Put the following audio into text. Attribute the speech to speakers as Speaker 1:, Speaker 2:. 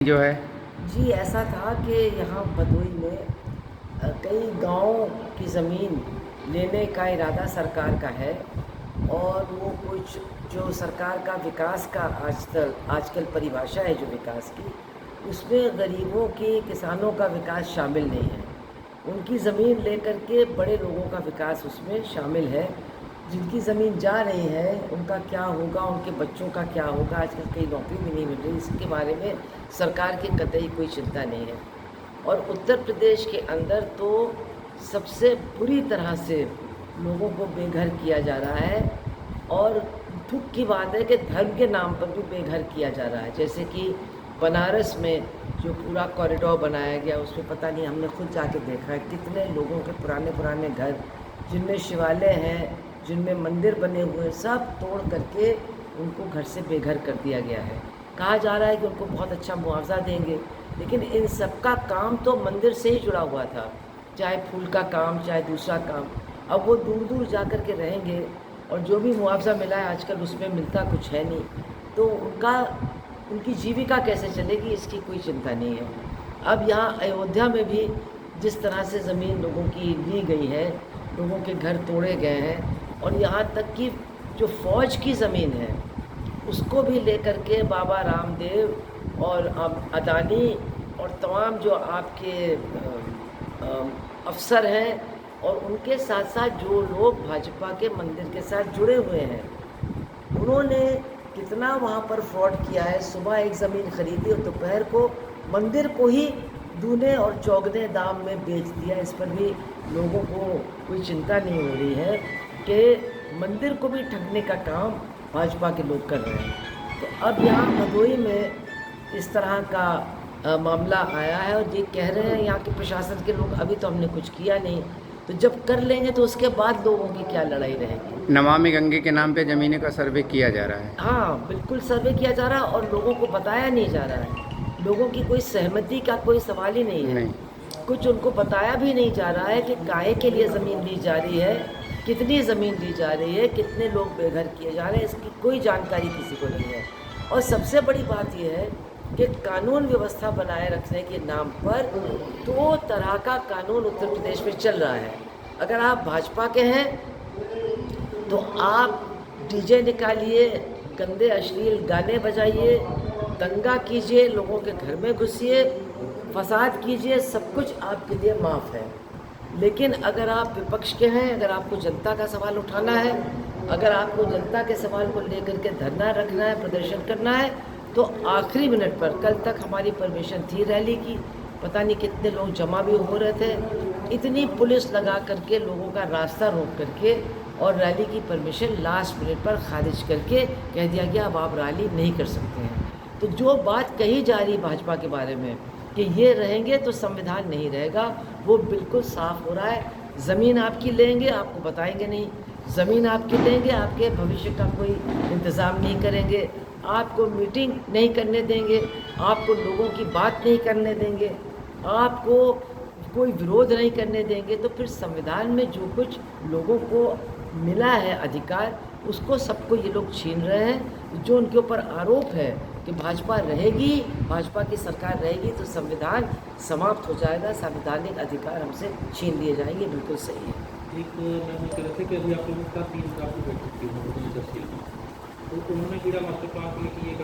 Speaker 1: जो है।
Speaker 2: जी, ऐसा था कि यहाँ भदोई में कई गाँव की ज़मीन लेने का इरादा सरकार का है और वो कुछ जो सरकार का विकास का आजकल परिभाषा है जो विकास की, उसमें गरीबों की, किसानों का विकास शामिल नहीं है। उनकी ज़मीन लेकर के बड़े लोगों का विकास उसमें शामिल है। जिनकी ज़मीन जा रही है उनका क्या होगा, उनके बच्चों का क्या होगा, आजकल कहीं नौकरी भी नहीं मिल रही, इसके बारे में सरकार की कतई कोई चिंता नहीं है। और उत्तर प्रदेश के अंदर तो सबसे बुरी तरह से लोगों को बेघर किया जा रहा है और दुख की बात है कि धर्म के नाम पर भी बेघर किया जा रहा है। जैसे कि बनारस में जो पूरा कॉरिडोर बनाया गया, उसमें पता नहीं, हमने खुद जाके देखा है कितने लोगों के पुराने पुराने घर जिनमें शिवालय हैं, जिनमें मंदिर बने हुए हैं, सब तोड़ करके उनको घर से बेघर कर दिया गया है। कहा जा रहा है कि उनको बहुत अच्छा मुआवजा देंगे, लेकिन इन सब का काम तो मंदिर से ही जुड़ा हुआ था, चाहे फूल का काम, चाहे दूसरा काम। अब वो दूर दूर जा कर के रहेंगे और जो भी मुआवजा मिला है आजकल उसमें मिलता कुछ है नहीं, तो उनकी जीविका कैसे चलेगी, इसकी कोई चिंता नहीं है। अब यहाँ अयोध्या में भी जिस तरह से ज़मीन लोगों की ली गई है, लोगों के घर तोड़े गए हैं और यहाँ तक कि जो फ़ौज की ज़मीन है उसको भी लेकर के बाबा रामदेव और अदानी और तमाम जो आपके अफसर हैं और उनके साथ साथ जो लोग भाजपा के मंदिर के साथ जुड़े हुए हैं, उन्होंने कितना वहाँ पर फ्रॉड किया है। सुबह एक ज़मीन खरीदी और दोपहर को मंदिर को ही दूने और चौगने दाम में बेच दिया। इस पर भी लोगों को कोई चिंता नहीं हो रही है कि मंदिर को भी ठगने का काम भाजपा के लोग कर रहे हैं। तो अब यहाँ भदोई में इस तरह का मामला आया है और ये कह रहे हैं यहाँ के प्रशासन के लोग, अभी तो हमने कुछ किया नहीं, तो जब कर लेंगे तो उसके बाद लोगों की क्या लड़ाई रहेगी।
Speaker 1: नमामि गंगे के नाम पे ज़मीनों का सर्वे किया जा रहा है।
Speaker 2: हाँ, बिल्कुल सर्वे किया जा रहा है और लोगों को बताया नहीं जा रहा है। लोगों की कोई सहमति का कोई सवाल ही नहीं है।
Speaker 1: नहीं।
Speaker 2: कुछ उनको बताया भी नहीं जा रहा है कि काहे के लिए ज़मीन ली जा रही है, कितनी ज़मीन ली जा रही है, कितने लोग बेघर किए जा रहे हैं, इसकी कोई जानकारी किसी को नहीं है। और सबसे बड़ी बात यह है कि कानून व्यवस्था बनाए रखने के नाम पर 2 तरह का कानून उत्तर प्रदेश में चल रहा है। अगर आप भाजपा के हैं तो आप डीजे निकालिए, गंदे अश्लील गाने बजाइए, दंगा कीजिए, लोगों के घर में घुसिए, फसाद कीजिए, सब कुछ आपके लिए माफ़ है। लेकिन अगर आप विपक्ष के हैं, अगर आपको जनता का सवाल उठाना है, अगर आपको जनता के सवाल को लेकर के धरना रखना है, प्रदर्शन करना है, तो आखिरी मिनट पर, कल तक हमारी परमिशन थी रैली की, पता नहीं कितने लोग जमा भी हो रहे थे, इतनी पुलिस लगा करके लोगों का रास्ता रोक करके और रैली की परमिशन लास्ट मिनट पर खारिज करके कह दिया गया अब आप रैली नहीं कर सकते हैं। तो जो बात कही जा रही भाजपा के बारे में कि ये रहेंगे तो संविधान नहीं रहेगा, वो बिल्कुल साफ हो रहा है। ज़मीन आपकी लेंगे, आपको बताएंगे नहीं, ज़मीन आपकी लेंगे, आपके भविष्य का कोई इंतज़ाम नहीं करेंगे, आपको मीटिंग नहीं करने देंगे, आपको लोगों की बात नहीं करने देंगे, आपको कोई विरोध नहीं करने देंगे। तो फिर संविधान में जो कुछ लोगों को मिला है अधिकार, उसको सबको ये लोग छीन रहे हैं। जो उनके ऊपर आरोप है कि भाजपा रहेगी, भाजपा की सरकार रहेगी तो संविधान समाप्त हो जाएगा, संवैधानिक अधिकार हमसे छीन लिए जाएंगे, बिल्कुल सही है।
Speaker 3: एक मैं कह रहे थे कि अभी आप लोगों का 3 की बैठक थी, तो उन्होंने पूरा मास्टर प्लान किया कि ये